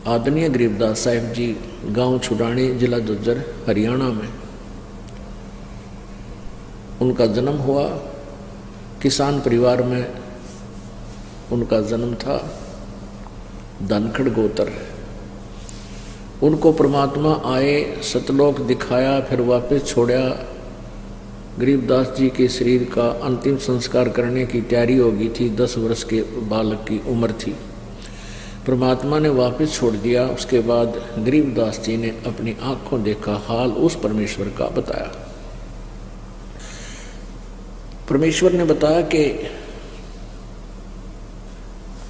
आदरणीय गरीबदास साहिब जी गांव छुड़ानी, जिला झज्जर, हरियाणा में उनका जन्म हुआ। किसान परिवार में उनका जन्म था। धनखड़ गोत्र। उनको परमात्मा आए, सतलोक दिखाया, फिर वापस छोड़ा। गरीबदास जी के शरीर का अंतिम संस्कार करने की तैयारी हो गई थी। 10 वर्ष के बालक की उम्र थी। परमात्मा ने वापस छोड़ दिया। उसके बाद गरीबदास जी ने अपनी आंखों देखा हाल उस परमेश्वर का बताया। परमेश्वर ने बताया कि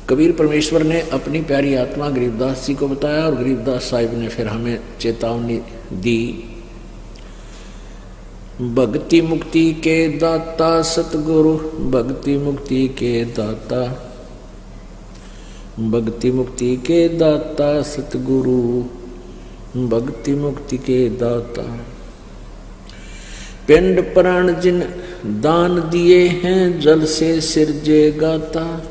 कबीर परमेश्वर ने अपनी प्यारी आत्मा गरीबदास जी को बताया और गरीबदास साहिब ने फिर हमें चेतावनी दी। भक्ति मुक्ति के दाता सतगुरु, भक्ति मुक्ति के दाता, भक्ति मुक्ति के दाता सतगुरु, भक्ति मुक्ति के दाता। पिंड प्राण जिन दान दिए हैं, जल से सिरजे गाता।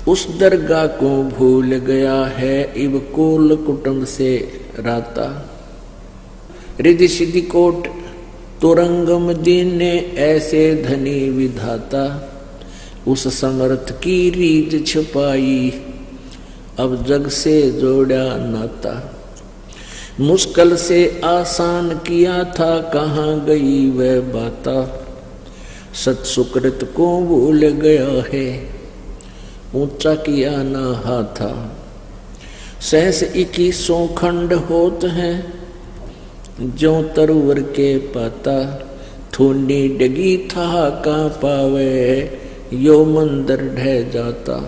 उस दरगाह को भूल गया है, इब कुल कुटुंब से राता। रिधि सिद्धि कोट तुरंगम दीने, ऐसे धनी विधाता। उस समर्थ की रीझ छुपाई, अब जग से जोड़ा नाता। मुश्किल से आसान किया था, कहाँ गई वह बाता। सत सुकृत को भूल गया है, ऊंचा किया ना हाथा। सहस 21 खंड होत हैं, जो तरवर के पाता। थोनी डगी था का पावे, यो मंदिर ढह जाता।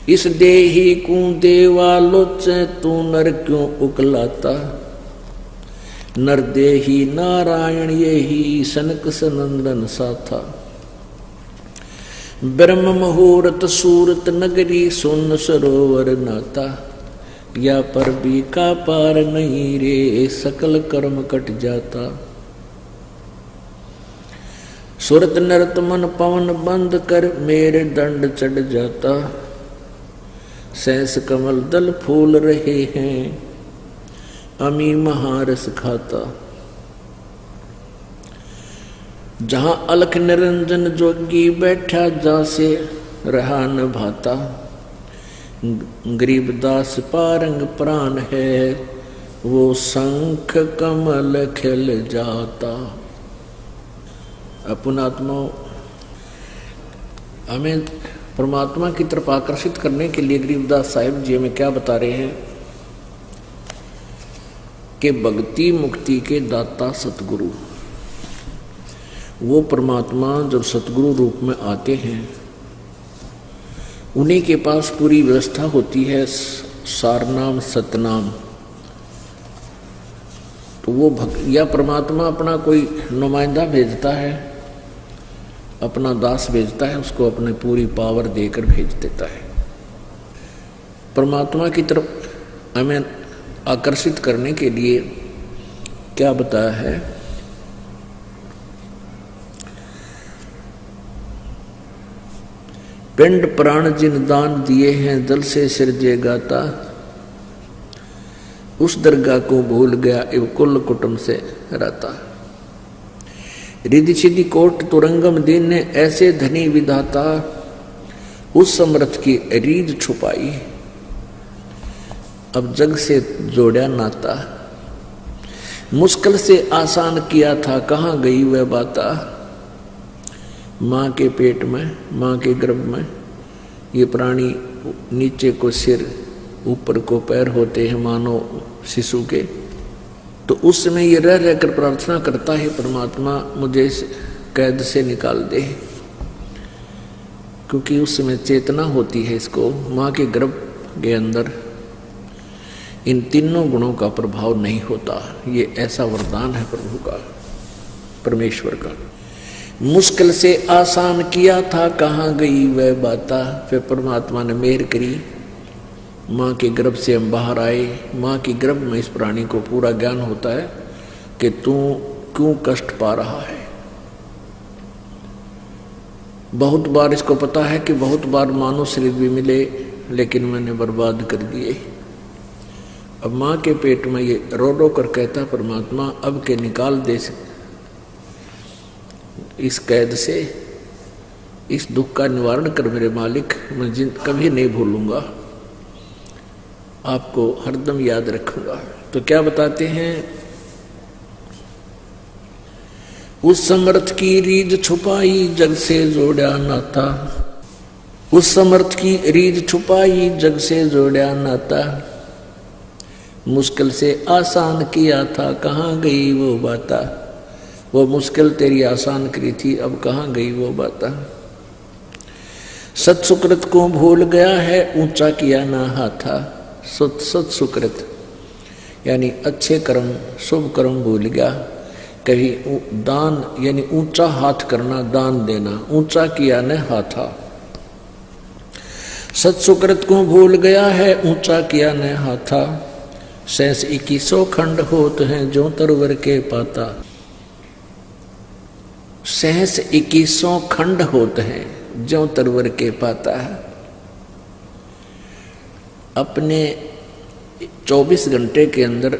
इस देही को देवालोच, तू नर क्यों उकलाता। नर देही नारायण यही, सनक सनंदन साथा। ब्रह्म मुहूर्त सूरत नगरी, सुन सरोवर नाता। या पर भी का पार नहीं रे, सकल कर्म कट जाता। सुरत नरत मन पवन बंद कर, मेरे दंड चढ़ जाता। सहस कमल दल फूल रहे हैं, अमी महारस खाता। जहां अलख निरंजन जोगी बैठा, जा से रहा न भाता। गरीबदास पारंग प्राण है, वो शंख कमल खिल जाता। पुणात्मा हमें परमात्मा की तरफ आकर्षित करने के लिए गरीबदास साहिब जी हमें क्या बता रहे हैं कि भक्ति मुक्ति के दाता सतगुरु। वो परमात्मा जब सतगुरु रूप में आते हैं, उन्हीं के पास पूरी व्यवस्था होती है, सारनाम सतनाम। तो वो या परमात्मा अपना कोई नुमाइंदा भेजता है, अपना दास भेजता है, उसको अपने पूरी पावर देकर भेज देता है। परमात्मा की तरफ हमें आकर्षित करने के लिए क्या बताया है? पिंड प्राण जिन दान दिए हैं, जल से सिरजे गाता। उस दरगाह को भूल गया, इव कुल कुटुंब से रहता। रिधि सिद्धि कोट तुरंगम दीन ने, ऐसे धनी विधाता। उस समर्थ की रीझ छुपाई, अब जग से जोड़ा नाता। मुश्किल से आसान किया था, कहाँ गई वह बाता। माँ के पेट में, माँ के गर्भ में ये प्राणी, नीचे को सिर, ऊपर को पैर होते हैं मानो शिशु के। तो उस समय ये रह रहकर प्रार्थना करता है, परमात्मा मुझे इस कैद से निकाल दे। क्योंकि उस समय चेतना होती है इसको, माँ के गर्भ के अंदर इन तीनों गुणों का प्रभाव नहीं होता। ये ऐसा वरदान है प्रभु का, परमेश्वर का। मुश्किल से आसान किया था, कहाँ गई वह बाता। फिर परमात्मा ने मेहर करी, माँ के गर्भ से हम बाहर आए। माँ के गर्भ में इस प्राणी को पूरा ज्ञान होता है कि तू क्यों कष्ट पा रहा है। बहुत बार इसको पता है कि बहुत बार मानव शरीर भी मिले, लेकिन मैंने बर्बाद कर दिए। अब माँ के पेट में ये रो रो कर कहता परमात्मा अब के निकाल दे इस कैद से, इस दुख का निवारण कर मेरे मालिक, मैं कभी नहीं भूलूंगा, आपको हरदम याद रखूंगा। तो क्या बताते हैं, उस समर्थ की रीझ छुपाई जग से जोड़ा नाता, उस समर्थ की रीझ छुपाई जग से जोड़ा नाता, मुश्किल से आसान किया था कहाँ गई वो बाता, वो मुश्किल तेरी आसान करी थी अब कहाँ गई वो बाता। सत सुकृत को भूल गया है ऊंचा किया ना हाथा, सत सुकृत यानी अच्छे कर्म शुभ कर्म भूल गया, कभी दान यानी ऊंचा हाथ करना, दान देना, ऊंचा किया न हाथा। सत सुकृत को भूल गया है ऊंचा किया न हाथा, सहस 2100 खंड होत हैं जो तरवर के पाता, सहस 2100 खंड होते हैं जो तरवर के पाता है। अपने 24 घंटे के अंदर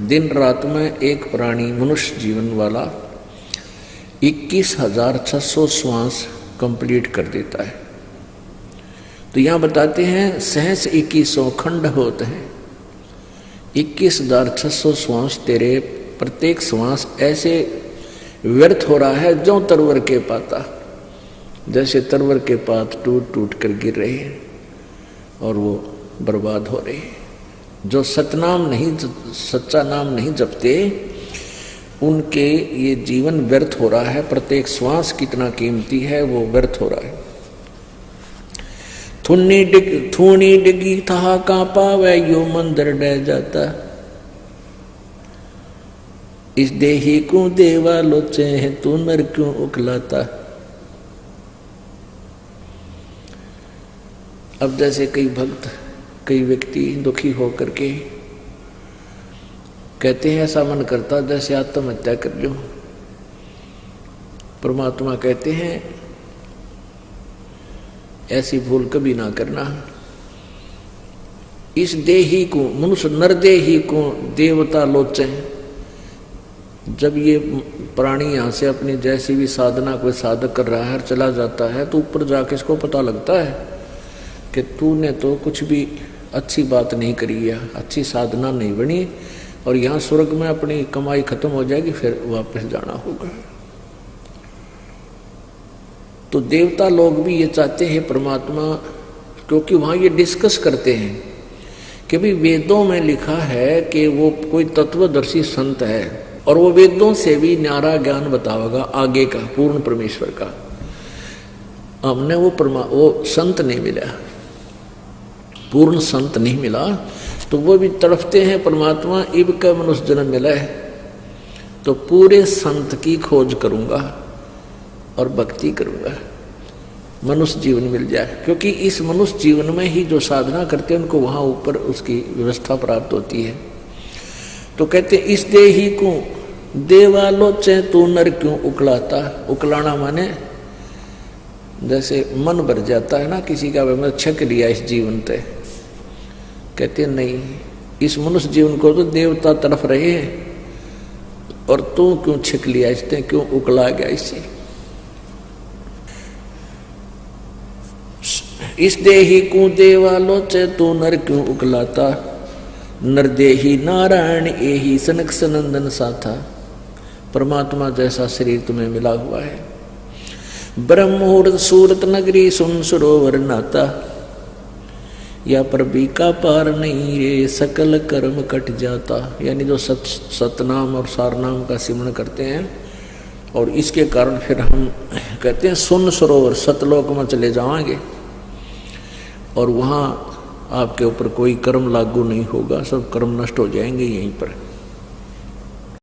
दिन रात में एक प्राणी मनुष्य जीवन वाला 21,600 श्वास कंप्लीट कर देता है। तो यहाँ बताते हैं सहस 2100 खंड होते हैं, 21,600 श्वास तेरे प्रत्येक श्वास ऐसे व्यर्थ हो रहा है जो तरवर के पाता, जैसे तरवर के पात टूट टूट कर गिर रहे हैं और वो बर्बाद हो रहे हैं। जो सतनाम नहीं, सच्चा नाम नहीं जपते उनके ये जीवन व्यर्थ हो रहा है, प्रत्येक श्वास कितना कीमती है वो व्यर्थ हो रहा है। थूनी डिगी था कांपा वै यो मंदिर डह जाता, इस देही को देवा लोचे है तू नर क्यों उकलाता। अब जैसे कई भक्त कई व्यक्ति दुखी होकर के कहते हैं ऐसा मन करता जैसे आत्महत्या कर लूं, परमात्मा कहते हैं ऐसी भूल कभी ना करना। इस देही को मनुष्य नर देही को देवता लोचे, जब ये प्राणी यहाँ से अपनी जैसी भी साधना कोई साधक कर रहा है चला जाता है तो ऊपर जाके इसको पता लगता है कि तूने तो कुछ भी अच्छी बात नहीं करी है, अच्छी साधना नहीं बनी और यहाँ स्वर्ग में अपनी कमाई खत्म हो जाएगी, फिर वापस जाना होगा। तो देवता लोग भी ये चाहते हैं परमात्मा, क्योंकि वहाँ ये डिस्कस करते हैं कि भाई वेदों में लिखा है कि वो कोई तत्वदर्शी संत है और वो वेदों से भी न्यारा ज्ञान बतावेगा आगे का पूर्ण परमेश्वर का। हमने वो संत नहीं मिला, पूर्ण संत नहीं मिला, तो वो भी तड़पते हैं परमात्मा इब का मनुष्य जन्म मिला है तो पूरे संत की खोज करूंगा और भक्ति करूंगा, मनुष्य जीवन मिल जाए। क्योंकि इस मनुष्य जीवन में ही जो साधना करते हैं उनको वहां ऊपर उसकी व्यवस्था प्राप्त होती है। तो कहते इस देही को देवालोचे तू नर क्यों उकलाता। उकलाना माने जैसे मन भर जाता है ना किसी का, मैं छक लिया इस जीवन से, कहते नहीं इस मनुष्य जीवन को तो देवता तरफ रहे हैं और तू क्यों छक लिया इससे, क्यों उकला गया इससे। इस देही को देवालोचे तू नर क्यों उकलाता, नरदेही नारायण एही सनक सनंदन साथा। परमात्मा जैसा शरीर तुम्हें मिला हुआ है, ब्रह्मूर्त सूरत नगरी सुन सरोवर नाता, या पर बीका पार नहीं रे सकल कर्म कट जाता। यानी जो सतनाम और सारनाम का सिमरण करते हैं और इसके कारण फिर हम कहते हैं सुन सरोवर, सतलोक में चले जाएंगे और वहाँ आपके ऊपर कोई कर्म लागू नहीं होगा, सब कर्म नष्ट हो जाएंगे यहीं पर।